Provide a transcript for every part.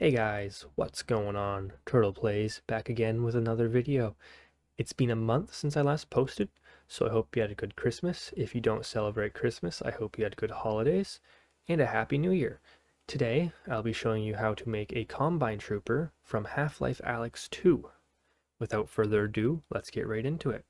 Hey guys, what's going on? Turtleplays back again with another video. It's been a month since I last posted, so I hope you had a good Christmas. If you don't celebrate Christmas, I hope you had good holidays and a happy new year. Today, I'll be showing you how to make a Combine Trooper from Half Life Alyx 2. Without further ado, let's get right into it.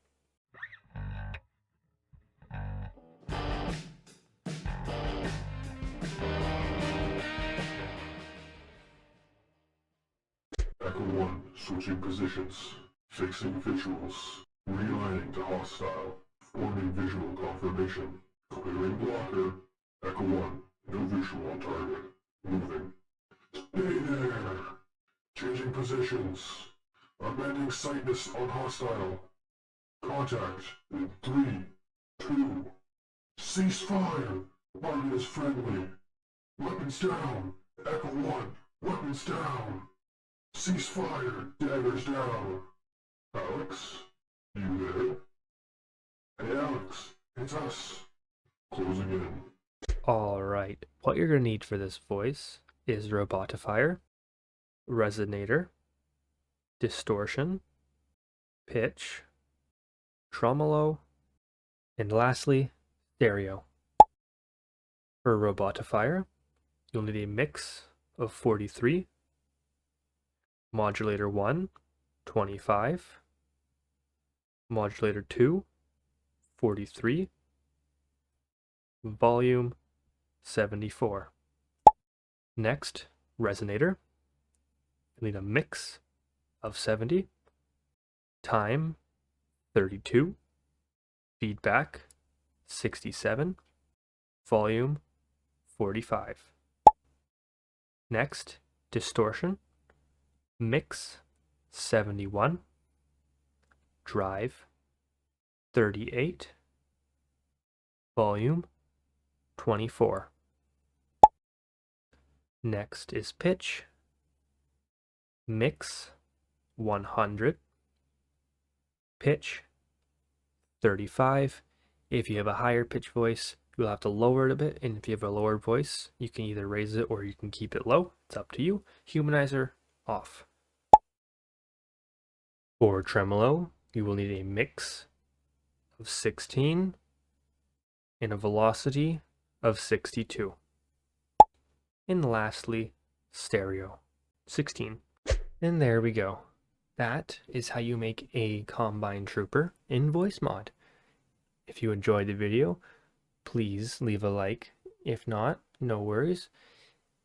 Echo 1, switching positions, fixing visuals, realigning to hostile, forming visual confirmation, clearing blocker, Echo 1, no visual on target, moving. Stay there! Changing positions, amending sightness on hostile, contact in 3, 2, cease fire, target is friendly, weapons down, Echo 1, weapons down! Cease fire! Daggers down! Alex? You there? Hey Alex, it's us. Closing in. Alright, what you're going to need for this voice is Robotifier, Resonator, Distortion, Pitch, Tremolo, and lastly, Stereo. For Robotifier, you'll need a mix of 43, Modulator 1, 25, Modulator 2, 43, Volume 74. Next, Resonator. You'll need a mix of 70, Time 32, Feedback 67, Volume 45. Next, Distortion, Mix 71, Drive 38, Volume 24. Next is Pitch, Mix 100, Pitch 35. If you have a higher pitch voice, you'll have to lower it a bit, and if you have a lower voice, you can either raise it or you can keep it low. It's up to you. Humanizer off. For tremolo, you will need a mix of 16 and a velocity of 62. And lastly, stereo 16. And there we go. That is how you make a Combine Trooper in Voicemod. If you enjoyed the video, please leave a like. If not, no worries.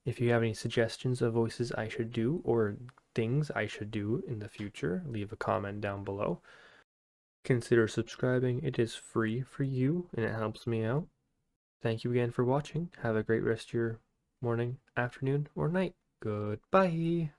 If you have any suggestions of voices I should do or things I should do in the future, leave a comment down below. Consider subscribing. It is free for you and it helps me out. Thank you again for watching. Have a great rest of your morning, afternoon, or night. Goodbye.